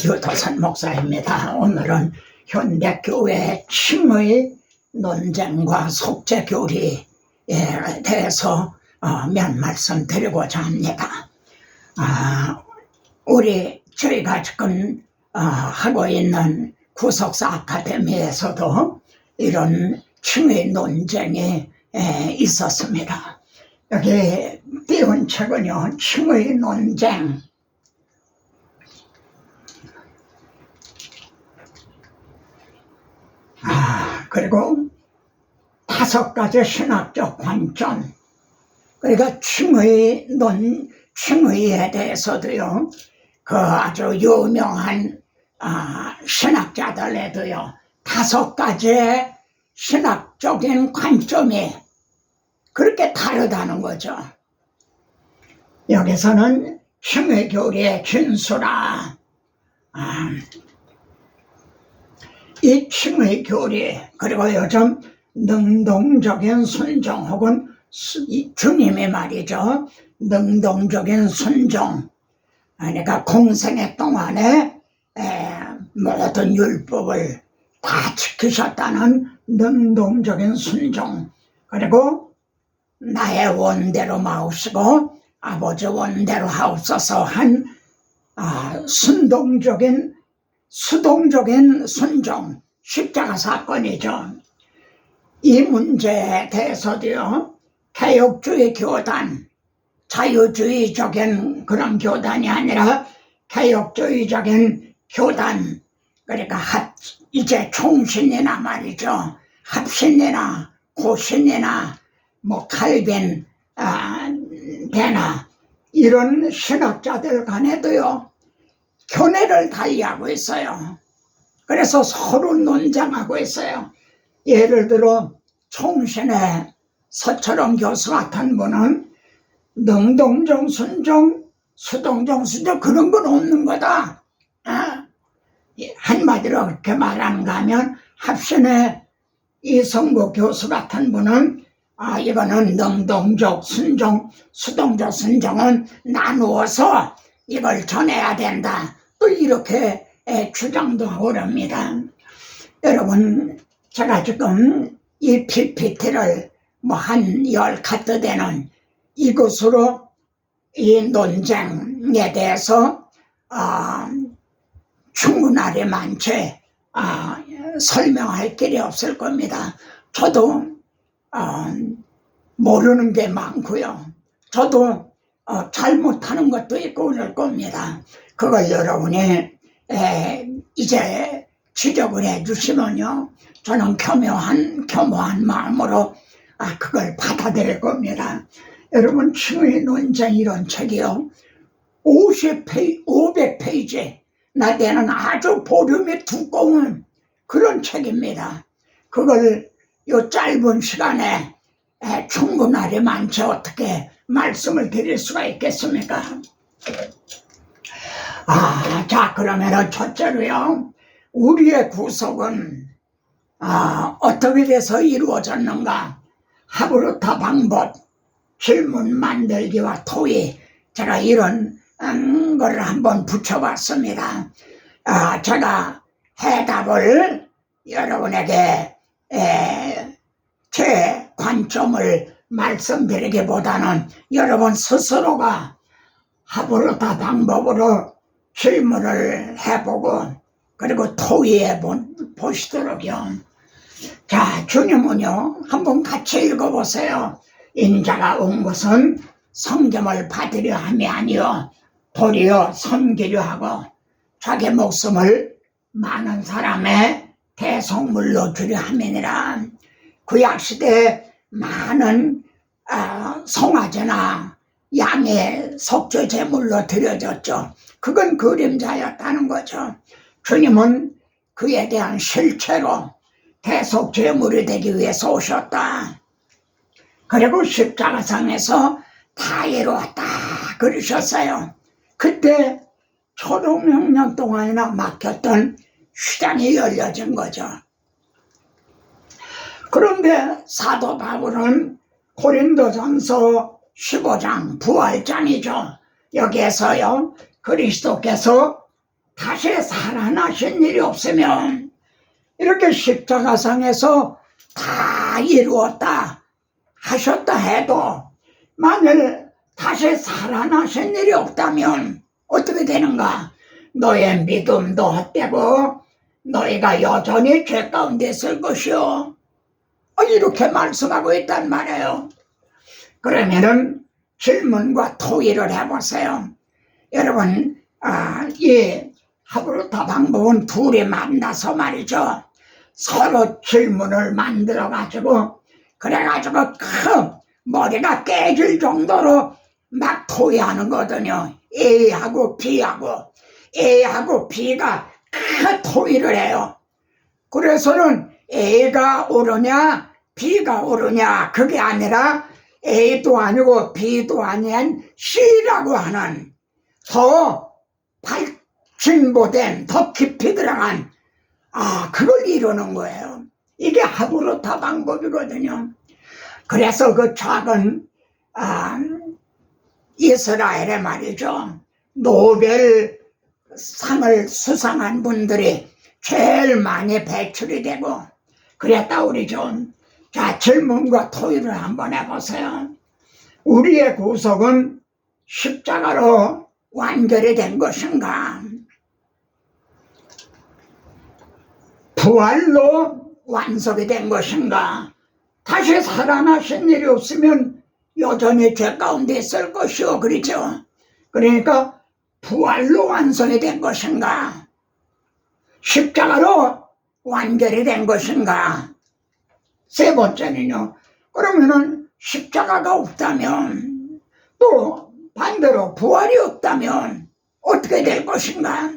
유도선 목사입니다. 오늘은 현대교회 칭의 논쟁과 속죄교리에 대해서 몇 말씀 드리고자 합니다. 저희가 지금 하고 있는 구속사 아카데미에서도 이런 칭의 논쟁이 있었습니다. 여기 띄운 책은요, 칭의 논쟁. 그리고 5가지 신학적 관점. 그러니까 칭의에 대해서도요, 그 아주 유명한 신학자들에도요, 5가지의 신학적인 관점이 그렇게 다르다는 거죠. 여기서는 칭의 교리의 진수라. 이 칭의 교리, 그리고 요즘 능동적인 순종 혹은 주님의 말이죠, 능동적인 순종. 그러니까 공생애 동안에 모든 율법을 다 지키셨다는 능동적인 순종. 그리고 나의 원대로 마옵시고 아버지 원대로 하옵소서 한 수동적인 순종, 십자가 사건이죠. 이 문제에 대해서도요, 개혁주의 교단, 자유주의적인 그런 교단이 아니라 개혁주의적인 교단, 그러니까 이제 총신이나 말이죠, 합신이나 고신이나 칼빈 베나 이런 신학자들 간에도요, 견해를 달리하고 있어요. 그래서 서로 논쟁하고 있어요. 예를 들어 총신의 서철원 교수 같은 분은 능동적 순종, 수동적 순종 그런 건 없는 거다. 한마디로 그렇게 말하는가 하면 합신의 이성구 교수 같은 분은 이거는 능동적 순종, 수동적 순종은 나누어서 이걸 전해야 된다. 또 이렇게 주장도 하고 그럽니다. 여러분, 제가 지금 이 PPT를 한 10카트 되는 이것으로 이 논쟁에 대해서 충분하리 많지 설명할 길이 없을 겁니다. 저도 모르는 게 많고요. 저도 잘못하는 것도 있고 그럴 겁니다. 그걸 여러분이 이제 지적을 해주시면요, 저는 겸허한 마음으로 그걸 받아들일 겁니다. 여러분, 칭의 논쟁 이런 책이요, 500페이지 나되는 아주 보름이 두꺼운 그런 책입니다. 그걸 요 짧은 시간에 충분하리 많지 어떻게 말씀을 드릴 수가 있겠습니까? 자, 그러면은 첫째로요, 우리의 구속은 어떻게 돼서 이루어졌는가? 하브루타 방법, 질문 만들기와 토의, 제가 이런 거를 한번 붙여봤습니다. 제가 해답을 여러분에게 제 관점을 말씀드리기보다는 여러분 스스로가 하브루타 방법으로 질문을 해보고 그리고 토의해 보시도록요. 자, 주님은요, 한번 같이 읽어보세요. 인자가 온 것은 성경을 받으려 함이 아니요 도리어 섬기려 하고 자기 목숨을 많은 사람의 대속물로 주려 함이니라. 구약시대에 많은 송아지나 양의 속죄 제물로 드려졌죠. 그건 그림자였다는 거죠. 주님은 그에 대한 실체로 대속 제물이 되기 위해서 오셨다. 그리고 십자가상에서 다 이루었다 그러셨어요. 그때 초동명령 동안이나 막혔던 시장이 열려진 거죠. 그런데 사도 바울은 고린도전서 15장 부활장이죠. 여기에서요, 그리스도께서 다시 살아나신 일이 없으면 이렇게 십자가상에서 다 이루었다 하셨다 해도 만일 다시 살아나신 일이 없다면 어떻게 되는가? 너의 믿음도 헛되고 너희가 여전히 죄 가운데 있을 것이요. 이렇게 말씀하고 있단 말이에요. 그러면은 질문과 토의를 해보세요. 여러분, 이 하브루타 방법은 둘이 만나서 말이죠. 서로 질문을 만들어가지고 그래가지고 큰 머리가 깨질 정도로 막 토의하는 거거든요. A하고 B하고 B가 큰 토의를 해요. 그래서는 A가 옳으냐 B가 옳으냐 그게 아니라 A도 아니고 B도 아닌 C라고 하는 더 진보된 더 깊이 들어간 그걸 이루는 거예요. 이게 하브루타 방법이거든요. 그래서 그 작은 이스라엘에 말이죠. 노벨상을 수상한 분들이 제일 많이 배출이 되고 그랬다 그러죠. 자, 질문과 토의를 한번 해보세요. 우리의 구속은 십자가로 완결이 된 것인가? 부활로 완성이 된 것인가? 다시 살아나신 일이 없으면 여전히 죄 가운데 있을 것이요. 그렇죠? 그러니까 부활로 완성이 된 것인가? 십자가로 완결이 된 것인가? 세 번째는요. 그러면은 십자가가 없다면 또 반대로 부활이 없다면 어떻게 될 것인가?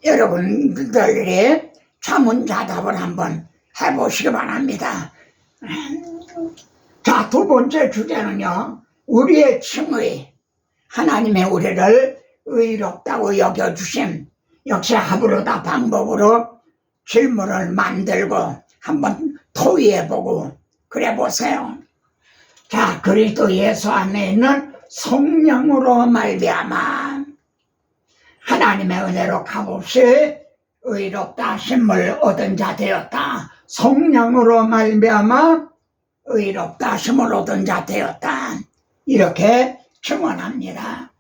여러분들이 자문자답을 한번 해보시기 바랍니다. 자, 두 번째 주제는요. 우리의 칭의, 하나님의 우리를 의롭다고 여겨주심. 역시 하브루타 방법으로 질문을 만들고 한번 토의해보고 그래 보세요. 자, 그리스도 예수 안에 있는 성령으로 말미암아 하나님의 은혜로 값없이 의롭다 하심을 얻은 자 되었다. 성령으로 말미암아 의롭다 하심을 얻은 자 되었다. 이렇게 증언합니다.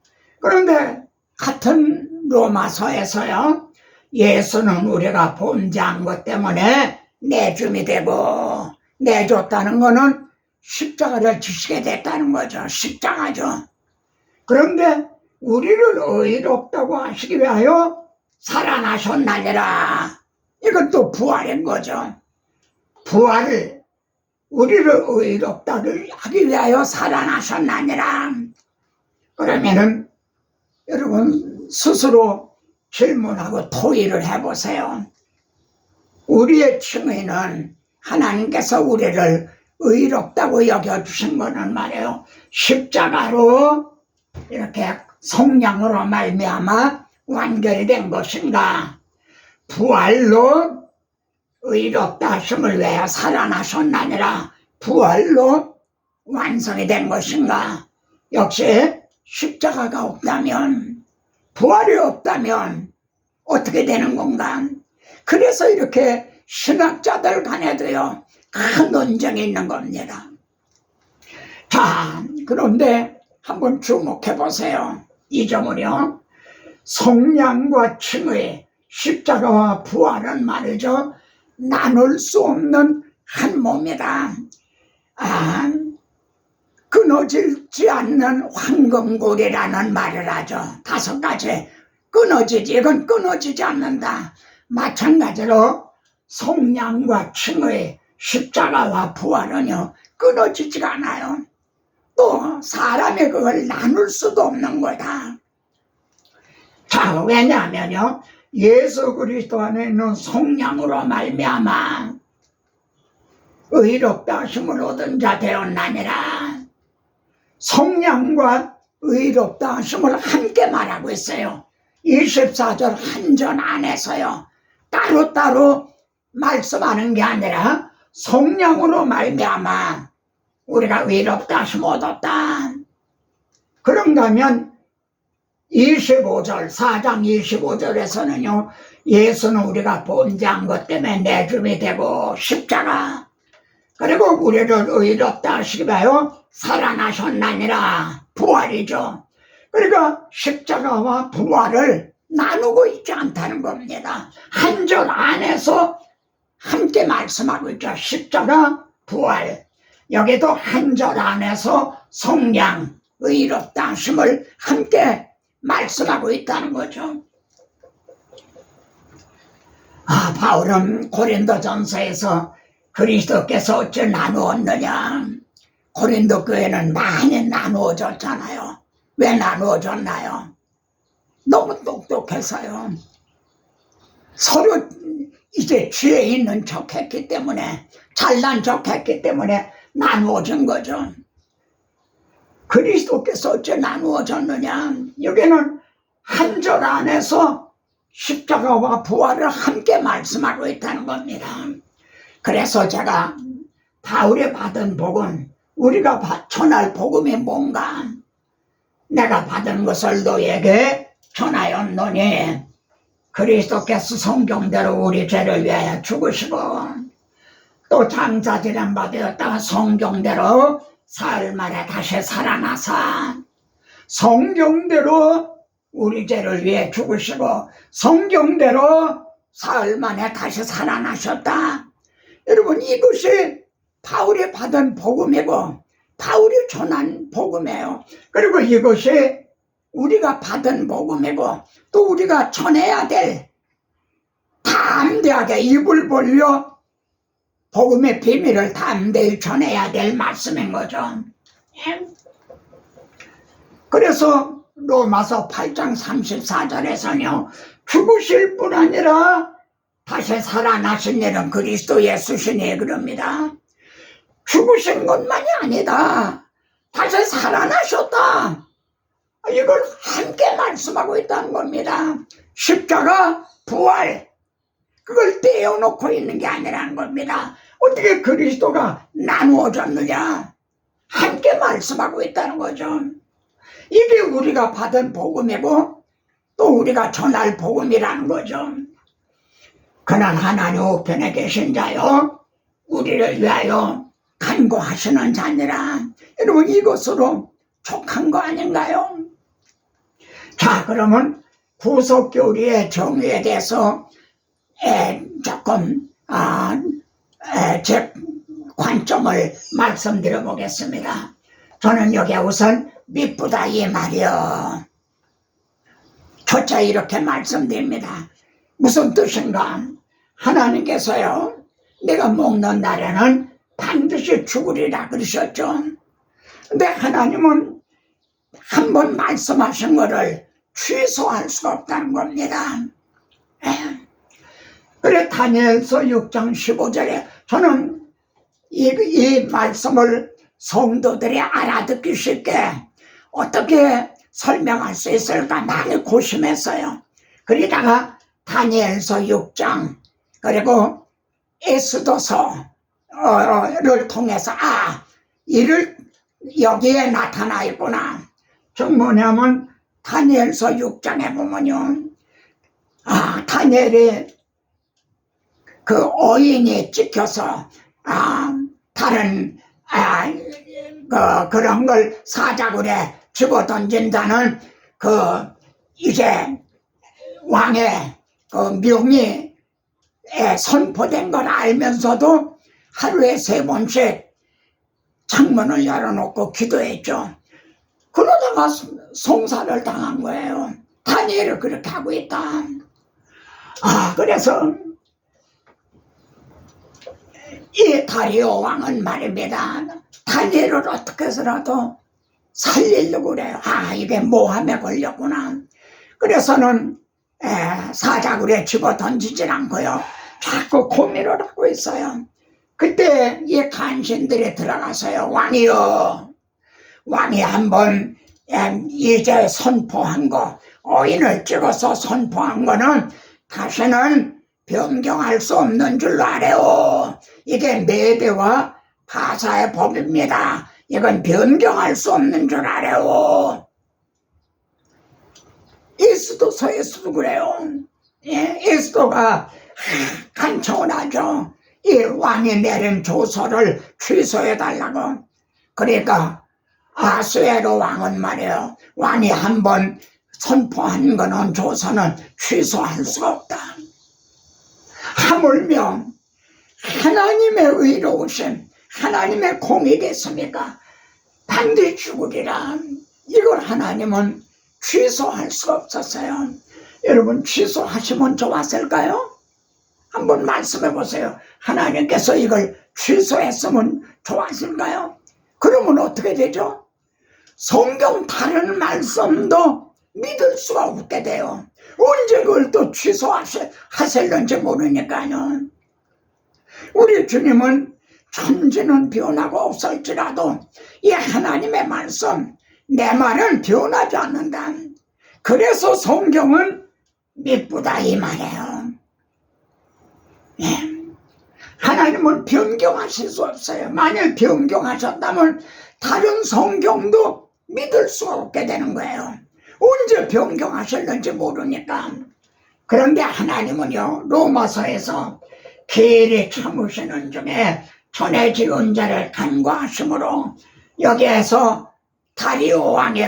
그런데 같은 로마서에서요. 예수는 우리가 범죄한 것 때문에 내줌이 되고 내줬다는 것은 십자가를 지시게 됐다는 거죠. 십자가죠. 그런데 우리를 의롭다고 하시기 위하여 살아나셨나니라. 이것도 부활인 거죠. 부활을 우리를 의롭다를 하기 위하여 살아나셨나니라. 그러면은 여러분 스스로 질문하고 토의를 해보세요. 우리의 칭의는 하나님께서 우리를 의롭다고 여겨주신 거는 말이에요. 십자가로 이렇게 성령으로 말미암아 완결이 된 것인가? 부활로 의롭다 하심을 위하여 살아나셨나니라. 부활로 완성이 된 것인가? 역시 십자가가 없다면, 부활이 없다면 어떻게 되는 건가? 그래서 이렇게 신학자들 간에도요 큰 논쟁이 있는 겁니다. 자, 그런데 한번 주목해 보세요. 이 점을요. 성령과 칭의, 십자가와 부활은 말이죠. 나눌 수 없는 한 몸이다. 끊어지지 않는 황금고리라는 말을 하죠. 5가지. 끊어지지, 이건 끊어지지 않는다. 마찬가지로 성령과 칭의, 십자가와 부활은요 끊어지지가 않아요. 또 사람이 그걸 나눌 수도 없는 거다. 자, 왜냐하면요 예수 그리스도 안에 있는 성령으로 말미암아 의롭다 하심을 얻은 자 되었나니라. 성령과 의롭다 하심을 함께 말하고 있어요. 24절 한전 안에서요 따로따로 말씀하는 게 아니라 성령으로 말미암아 우리가 의롭다 하심을 얻었다. 그런가 하면 25절, 4장 25절에서는요, 예수는 우리가 범죄한 것 때문에 내줌이 되고 십자가, 그리고 우리를 의롭다 하시기가요 살아나셨나니라, 부활이죠. 그러니까 십자가와 부활을 나누고 있지 않다는 겁니다. 한 절 안에서 함께 말씀하고 있죠. 십자가, 부활. 여기도 한 절 안에서 성량, 의롭다 하심을 함께 말씀하고 있다는 거죠. 바울은 고린도전서에서 그리스도께서 어찌 나누었느냐, 고린도 교회는 많이 나누어졌잖아요. 왜 나누어졌나요? 너무 똑똑해서요. 서로 이제 지혜 있는 척했기 때문에, 잘난 척했기 때문에 나누어진 거죠. 그리스도께서 어째 나누어졌느냐, 여기는 한 절 안에서 십자가와 부활을 함께 말씀하고 있다는 겁니다. 그래서 제가 바울이 받은 복음, 우리가 전할 복음이 뭔가, 내가 받은 것을 너에게 전하였노니 그리스도께서 성경대로 우리 죄를 위하여 죽으시고 또 장사지름 받으셨다가 성경대로 사흘 만에 다시 살아나사, 성경대로 우리 죄를 위해 죽으시고 성경대로 사흘 만에 다시 살아나셨다. 여러분, 이것이 바울이 받은 복음이고 바울이 전한 복음이에요. 그리고 이것이 우리가 받은 복음이고 또 우리가 전해야 될, 담대하게 입을 벌려 복음의 비밀을 담대히 전해야 될 말씀인 거죠. 그래서 로마서 8장 34절에서는요 죽으실 뿐 아니라 다시 살아나신 일은 그리스도 예수시니 그럽니다. 죽으신 것만이 아니다, 다시 살아나셨다, 이걸 함께 말씀하고 있다는 겁니다. 십자가, 부활, 그걸 떼어놓고 있는 게 아니라는 겁니다. 어떻게 그리스도가 나누어졌느냐, 함께 말씀하고 있다는 거죠. 이게 우리가 받은 복음이고 또 우리가 전할 복음이라는 거죠. 그는 하나님 우편에 계신 자요 우리를 위하여 간구하시는 자니라. 여러분, 이것으로 족한 거 아닌가요? 자, 그러면 구속교리의 정의에 대해서 조금 제 관점을 말씀드려 보겠습니다. 저는 여기에 우선 미쁘다 이 말이요, 첫째 이렇게 말씀드립니다. 무슨 뜻인가? 하나님께서요 내가 먹는 날에는 반드시 죽으리라 그러셨죠. 근데 하나님은 한번 말씀하신 거를 취소할 수가 없다는 겁니다. 그래 다니엘서 6장 15절에 저는 이 말씀을 성도들이 알아듣기 쉽게 어떻게 설명할 수 있을까 많이 고심했어요. 그러다가 다니엘서 6장 그리고 에스더서를 통해서 이를 여기에 나타나 있구나. 저 뭐냐면 다니엘서 6장에 보면요, 다니엘이 그 어인이 찍혀서 다른 그런 걸 사자굴에 집어 던진다는 이제 왕의 명이 선포된 걸 알면서도 하루에 3번씩 창문을 열어놓고 기도했죠. 그러다가 송사를 당한 거예요. 다니엘을 그렇게 하고 있다. 그래서 이 다리오 왕은 말입니다, 다니엘을 어떻게 해서라도 살리려고 그래요. 이게 모함에 걸렸구나. 그래서는 사자굴에 집어 던지질 않고요 자꾸 고민을 하고 있어요. 그때 이 간신들이 들어가서요, 왕이 한번 이제 선포한 거, 어인을 찍어서 선포한 거는 다시는 변경할 수 없는 줄로 아래요. 이게 메대와 바사의 법입니다. 이건 변경할 수 없는 줄 아래요. 에스더서에서도 그래요. 예, 에스더가 간청을 하죠. 이 왕이 내린 조서를 취소해달라고. 그러니까 아수에로 왕은 말이에요. 왕이 한번 선포한 거는 조서는 취소할 수가 없다. 하물며 하나님의 의로우심, 하나님의 공의겠습니까? 반드시 죽으리라. 이걸 하나님은 취소할 수가 없었어요. 여러분, 취소하시면 좋았을까요? 한번 말씀해 보세요. 하나님께서 이걸 취소했으면 좋았을까요? 그러면 어떻게 되죠? 성경 다른 말씀도 믿을 수가 없게 돼요. 언제 그걸 또 취소하실는지 모르니까요. 우리 주님은 천지는 변하고 없을지라도 이 하나님의 말씀, 내 말은 변하지 않는다. 그래서 성경은 미쁘다 이 말이에요. 예. 하나님은 변경하실 수 없어요. 만일 변경하셨다면 다른 성경도 믿을 수가 없게 되는 거예요. 언제 변경하실는지 모르니까. 그런데 하나님은요, 로마서에서 길이 참으시는 중에 전해지은 자를 간과하심으로 여기에서 다리오 왕이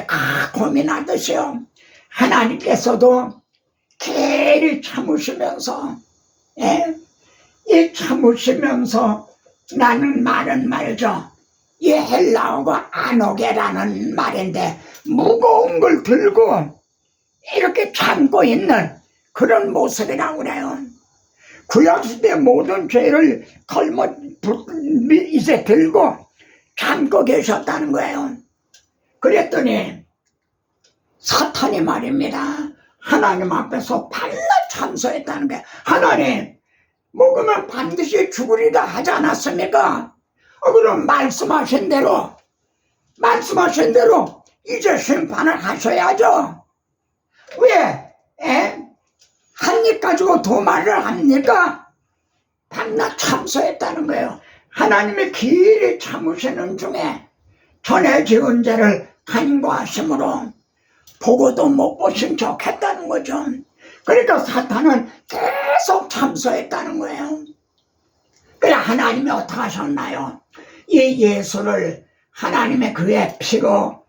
고민하듯이요, 하나님께서도 길이 참으시면서, 예, 이 참으시면서 나는 말은 말죠. 이 헬라어가 아노게라는 말인데 무거운 걸 들고 이렇게 참고 있는 그런 모습이라고 그래요. 구약시대 모든 죄를 이제 들고 참고 계셨다는 거예요. 그랬더니 사탄이 말입니다. 하나님 앞에서 발라 참소했다는 거예요. 하나님, 먹으면 반드시 죽으리라 하지 않았습니까? 그럼 말씀하신 대로 이제 심판을 하셔야죠. 왜? 한 입 가지고 두 말을 합니까? 반나 참소했다는 거예요. 하나님의 길이 참으시는 중에 전해지은 죄를 간과하심으로 보고도 못 보신 척 했다는 거죠. 그러니까 사탄은 계속 참소했다는 거예요. 그래 하나님이 어떻게 하셨나요? 이 예수를 하나님의 그의 피로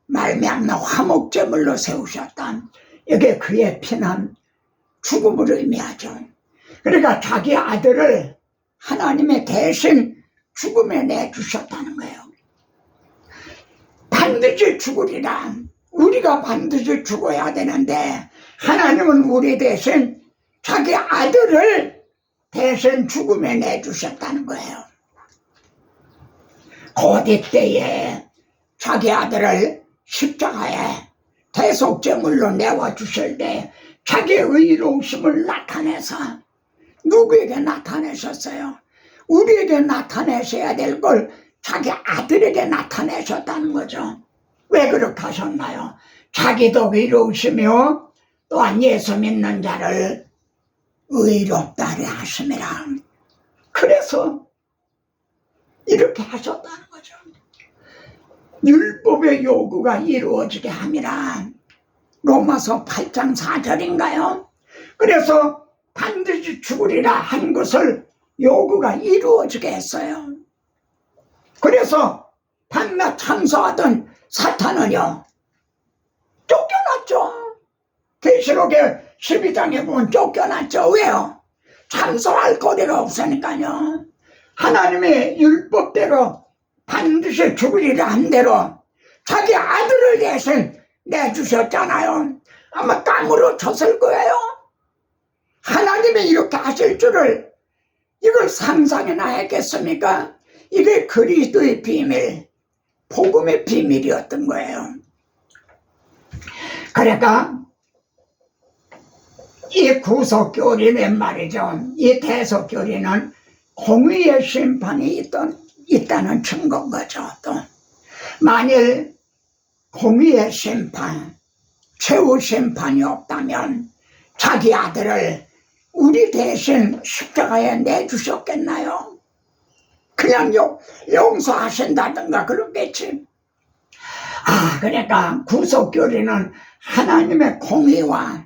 말미암는 화목제물로 세우셨다. 이게 그의 피는 죽음을 의미하죠. 그러니까 자기 아들을 하나님의 대신 죽음에 내주셨다는 거예요. 반드시 죽으리라. 우리가 반드시 죽어야 되는데 하나님은 우리 대신 자기 아들을 대신 죽음에 내주셨다는 거예요. 곧 이때에 자기 아들을 십자가에 대속제물로 내어주실 때 자기의 의로우심을 나타내서 누구에게 나타내셨어요? 우리에게 나타내셔야 될 걸 자기 아들에게 나타내셨다는 거죠. 왜 그렇게 하셨나요? 자기도 의로우시며 또한 예수 믿는 자를 의롭다 하심이라. 그래서 이렇게 하셨다는 거죠. 율법의 요구가 이루어지게 함이라. 로마서 8장 4절인가요? 그래서 반드시 죽으리라 한 것을 요구가 이루어지게 했어요. 그래서 밤낮 참소하던 사탄은요 쫓겨났죠. 계시록의 12장에 보면 쫓겨났죠. 왜요? 참소할 거리가 없으니까요. 하나님의 율법대로 반드시 죽으리라 한 대로 자기 아들을 대신 내주셨잖아요. 아마 깡으로 쳤을 거예요. 하나님이 이렇게 하실 줄을 이걸 상상이나 했겠습니까? 이게 그리스도의 비밀, 복음의 비밀이었던 거예요. 그러니까 이 구속교리는 말이죠. 이 대속교리는 공의의 심판이 있다는 증거인 거죠. 또 만일 공의의 심판, 최후 심판이 없다면 자기 아들을 우리 대신 십자가에 내주셨겠나요? 그냥 용서하신다든가 그렇겠지. 그러니까 구속교리는 하나님의 공의와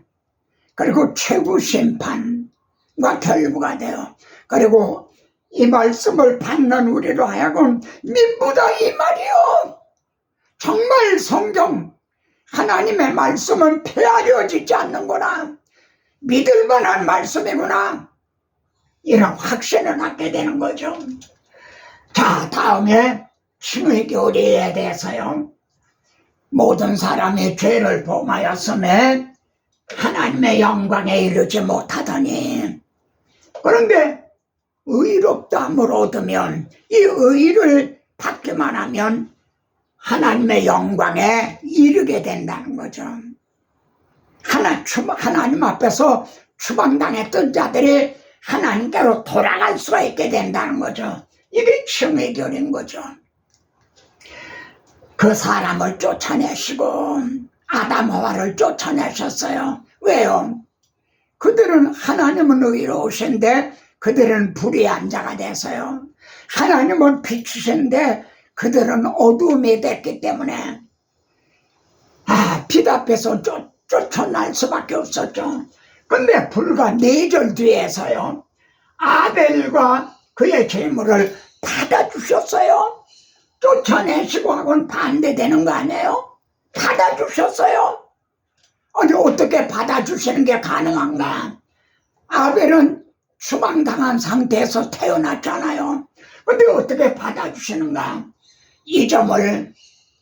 그리고 최고 심판과 결부가 돼요. 그리고 이 말씀을 받는 우리로 하여금 믿보다 이 말이요, 정말 성경 하나님의 말씀은 폐하려지지 않는구나, 믿을 만한 말씀이구나, 이런 확신을 갖게 되는 거죠. 자, 다음에 칭의 교리에 대해서요. 모든 사람이 죄를 범하였음에 하나님의 영광에 이르지 못하더니, 그런데 의롭다함을 얻으면, 이 의를 받기만 하면 하나님의 영광에 이르게 된다는 거죠. 하나님 앞에서 추방당했던 자들이 하나님께로 돌아갈 수가 있게 된다는 거죠. 이게 칭의 교리인 거죠. 그 사람을 쫓아내시고 아담 하와를 쫓아내셨어요. 왜요? 그들은 하나님은 의로우신데 그들은 불의한 자가 돼서요. 하나님은 빛이신데 그들은 어두움이 됐기 때문에 빛 앞에서 쫓아날 수밖에 없었죠. 근데 불과 4절 뒤에서요, 아벨과 그의 제물을 받아주셨어요. 쫓아내시고 하고는 반대되는 거 아니에요? 받아주셨어요. 아니, 어떻게 받아주시는 게 가능한가? 아벨은 추방당한 상태에서 태어났잖아요. 근데 어떻게 받아주시는가? 이 점을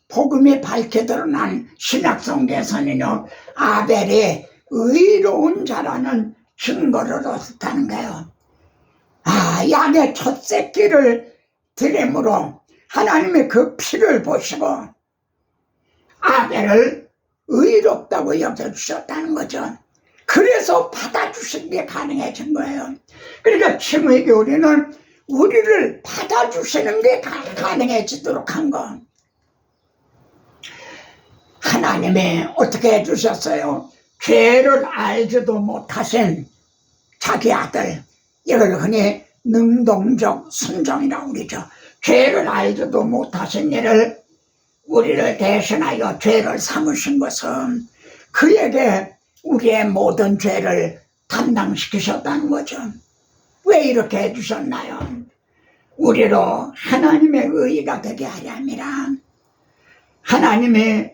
복음이 밝게 드러난 신약성경에서는요, 아벨이 의로운 자라는 증거를 얻었다는 거예요. 양의 첫 새끼를 드림으로 하나님의 그 피를 보시고 아벨을 의롭다고 여겨주셨다는 거죠. 그래서 받아주신 게 가능해진 거예요. 그러니까 칭의 교리는 우리를 받아주시는 게 가능해지도록 한 거. 하나님이 어떻게 해주셨어요? 죄를 알지도 못하신 자기 아들, 이걸 흔히 능동적 순종이라고 그러죠. 죄를 알지도 못하신 이를 우리를 대신하여 죄를 삼으신 것은 그에게 우리의 모든 죄를 담당시키셨다는 거죠. 왜 이렇게 해주셨나요? 우리로 하나님의 의의가 되게 하려 함이라. 하나님이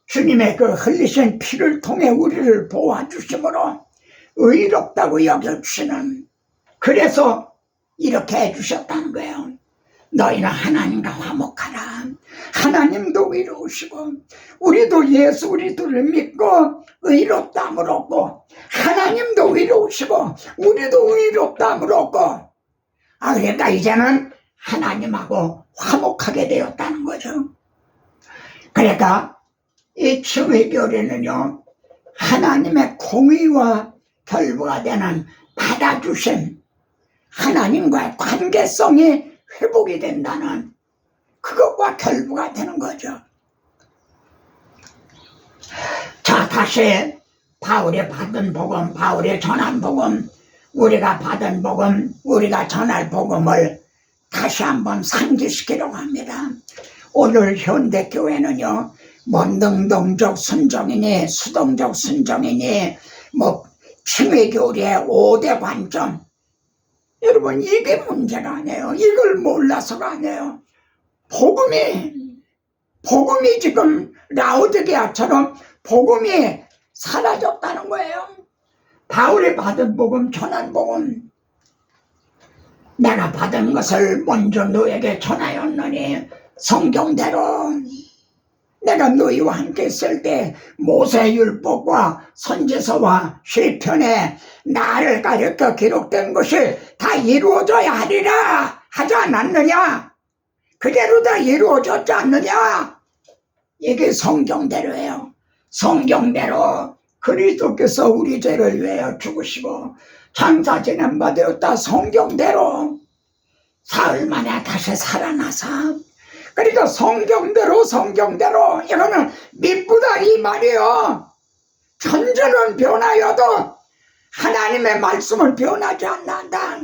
주님의 그 흘리신 피를 통해 우리를 보호해주심으로 의롭다고 여겨주시는, 그래서 이렇게 해주셨다는 거예요. 너희는 하나님과 화목하라. 하나님도 의로우시고 우리도 예수 그리스도를 믿고 의롭다함을 얻고 하나님도 의로우시고 우리도 의롭다함을 얻고, 그러니까 이제는 하나님하고 화목하게 되었다는 거죠. 그러니까 이 칭의 교리는요, 하나님의 공의와 결부가 되는 받아주신 하나님과의 관계성이 회복이 된다는 그것과 결부가 되는 거죠. 자, 다시 바울이 받은 복음, 바울이 전한 복음, 우리가 받은 복음, 우리가 전할 복음을 다시 한번 상기시키려고 합니다. 오늘 현대교회는요, 뭐 능동적 순종이니 수동적 순종이니 뭐 칭의 교리의 5대 관점, 여러분 이게 문제가 아니에요. 이걸 몰라서가 아니에요. 복음이 지금 라오디게아처럼 복음이 사라졌다는 거예요. 바울이 받은 복음, 전한 복음, 내가 받은 것을 먼저 너에게 전하였느니 성경대로 내가 너희와 함께 있을 때 모세율법과 선지서와 시편에 나를 가르쳐 기록된 것이 다 이루어져야 하리라 하지 않았느냐? 그대로 다 이루어졌지 않느냐? 이게 성경대로예요. 성경대로 그리스도께서 우리 죄를 위하여 죽으시고 장사 지낸 바 되었다. 성경대로 사흘 만에 다시 살아나사, 그러니까 성경대로 이거는 믿보다 이 말이요. 천지는 변하여도 하나님의 말씀은 변하지 않는다.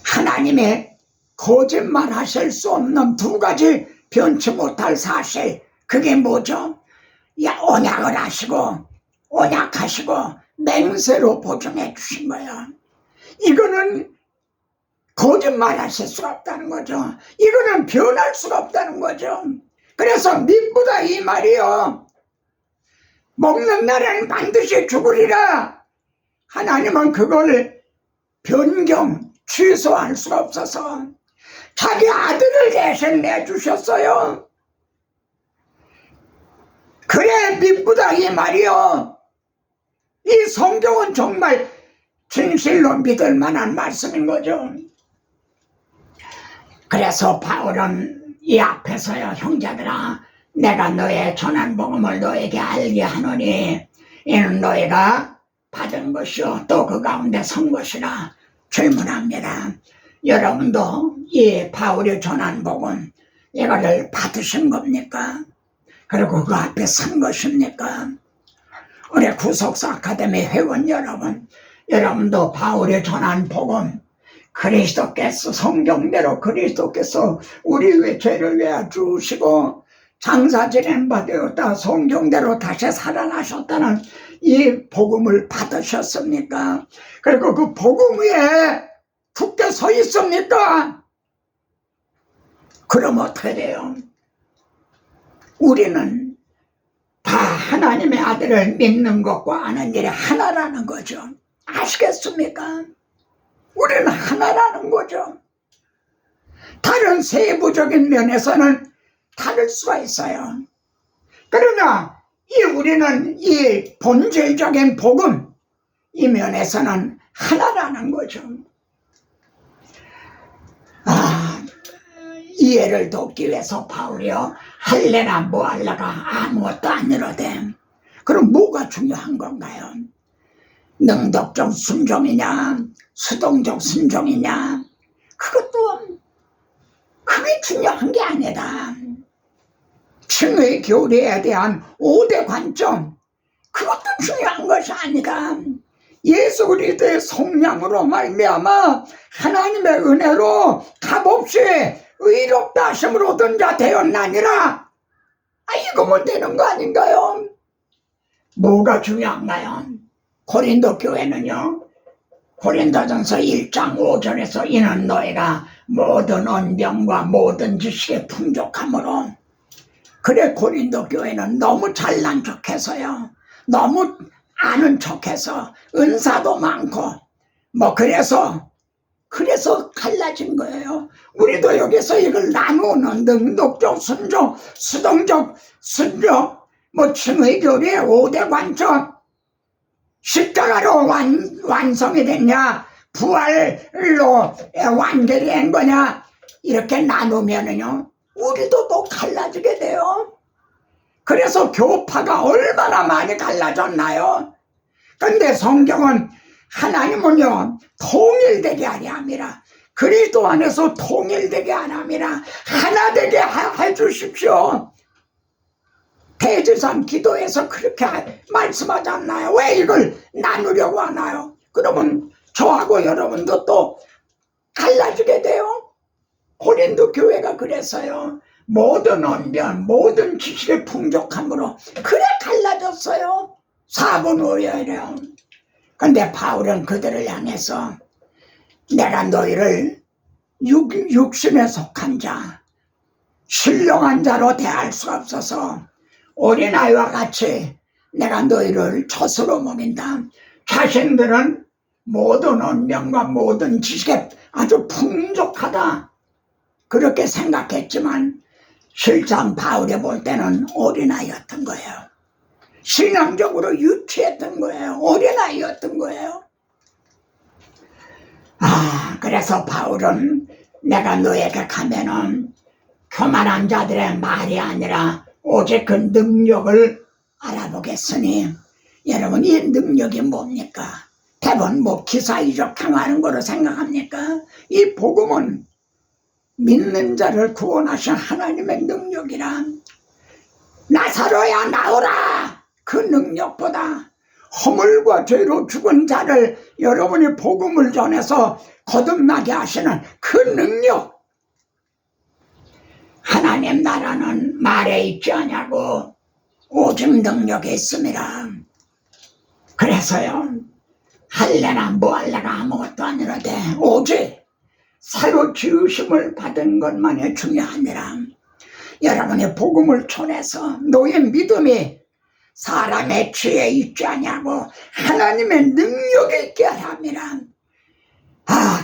하나님이 거짓말 하실 수 없는 두 가지 변치 못할 사실, 그게 뭐죠? 언약을 하시고 언약하시고 맹세로 보증해 주신 거예요. 이거는 거짓말 하실 수가 없다는 거죠. 이거는 변할 수가 없다는 거죠. 그래서 믿보다 이 말이요, 먹는 날에는 반드시 죽으리라. 하나님은 그걸 변경, 취소할 수가 없어서 자기 아들을 대신 내주셨어요. 그래 믿보다 이 말이요, 이 성경은 정말 진실로 믿을 만한 말씀인 거죠. 그래서 바울은 이 앞에서요, 형제들아, 내가 너의 전한 복음을 너에게 알게 하노니 이는 너희가 받은 것이요 또 그 가운데 선 것이라 질문합니다. 여러분도 이 바울이 전한 복음 이거를 받으신 겁니까? 그리고 그 앞에 선 것입니까? 우리 구속사 아카데미 회원 여러분, 여러분도 바울이 전한 복음, 그리스도께서 성경대로 그리스도께서 우리의 죄를 위하여 죽으시고 장사 지낸 바 되었다 성경대로 다시 살아나셨다는 이 복음을 받으셨습니까? 그리고 그 복음 위에 굳게 서 있습니까? 그럼 어떻게 돼요? 우리는 다 하나님의 아들을 믿는 것과 아는 일이 하나라는 거죠. 아시겠습니까? 우리는 하나라는 거죠. 다른 세부적인 면에서는 다를 수가 있어요. 그러나 우리는 이 본질적인 복음, 이 면에서는 하나라는 거죠. 이해를 돕기 위해서 바울이요, 할래나 뭐할래가 아무것도 아니로되 그럼 뭐가 중요한 건가요? 능덕적 순종이냐 수동적 순종이냐, 그것도 그게 중요한 게 아니다. 칭의 교리에 대한 5대 관점, 그것도 중요한 것이 아니다. 예수 그리스도의 성령으로 말미암아 하나님의 은혜로 값없이 의롭다 하심을 얻은 자 되었나니라. 이거면 되는 거 아닌가요? 뭐가 중요한가요? 고린도 교회는요, 고린도전서 1장 5절에서 이는 너희가 모든 언병과 모든 지식에 풍족함으로, 그래 고린도 교회는 너무 잘난 척해서요, 너무 아는 척해서 은사도 많고 그래서 갈라진 거예요. 우리도 여기서 이걸 나누는 능동적 순종, 수동적 순종, 칭의 교리의 5대 관점, 십자가로 완성이 됐냐, 부활로 완결된 거냐, 이렇게 나누면은요, 우리도 또 갈라지게 돼요. 그래서 교파가 얼마나 많이 갈라졌나요? 근데 성경은 하나님은요, 통일되게 하려 함이라, 그리스도 안에서 통일되게 하려 함이라, 하나 되게 해주십시오. 대제사장 기도에서 그렇게 말씀하지 않나요? 왜 이걸 나누려고 하나요? 그러면 저하고 여러분도 또 갈라지게 돼요. 고린도 교회가 그랬어요. 모든 언변, 모든 지식의 풍족함으로 그래 갈라졌어요. 4분 후에요. 근데 바울은 그들을 향해서 내가 너희를 육신에 속한 자, 신령한 자로 대할 수가 없어서 어린아이와 같이 내가 너희를 젖으로 먹인다. 자신들은 모든 언명과 모든 지식에 아주 풍족하다, 그렇게 생각했지만 실상 바울이 볼 때는 어린아이였던 거예요. 신앙적으로 유치했던 거예요. 어린아이였던 거예요. 그래서 바울은 내가 너에게 가면은 교만한 자들의 말이 아니라 오직 그 능력을 알아보겠으니, 여러분 이 능력이 뭡니까? 대부분 기사 이적행하는 거로 생각합니까? 이 복음은 믿는 자를 구원하신 하나님의 능력이라. 나사로야 나오라, 그 능력보다 허물과 죄로 죽은 자를 여러분이 복음을 전해서 거듭나게 하시는 그 능력, 하나님 나라는 말에 있지 않냐고 오직 능력이 있습니다. 그래서요, 할래나 뭐할래가 아무것도 아니라되 오직 새로 지으심을 받은 것만이 중요하니라. 여러분의 복음을 전해서 너의 믿음이 사람의 지혜에 있지 아니하고 하나님의 능력에 있게 합니다.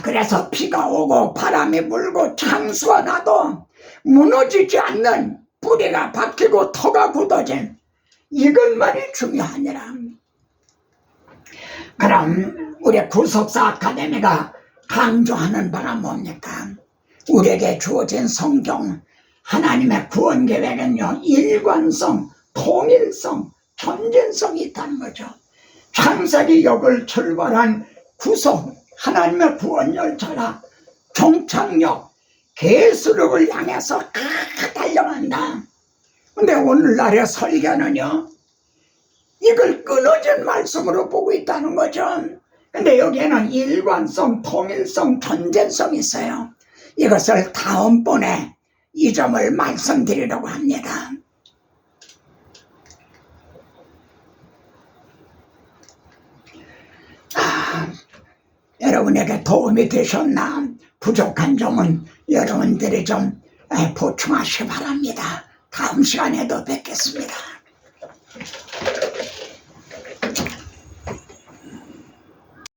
그래서 비가 오고 바람이 불고 창수가 나도 무너지지 않는, 뿌리가 박히고 터가 굳어진 이것만이 중요하니라. 그럼 우리 구속사 아카데미가 강조하는 바가 뭡니까? 우리에게 주어진 성경, 하나님의 구원 계획은요, 일관성, 통일성, 전진성이 있다는 거죠. 창세기 역을 출발한 구속, 하나님의 구원 열차가 종착역, 계수록을 향해서 달려간다. 근데 오늘날의 설교는요, 이걸 끊어진 말씀으로 보고 있다는 거죠. 근데 여기에는 일관성, 통일성, 전진성이 있어요. 이것을 다음번에 이 점을 말씀드리려고 합니다. 여러분에게 도움이 되셨나? 부족한 점은 여러분들이 좀 보충하시기 바랍니다. 다음 시간에도 뵙겠습니다.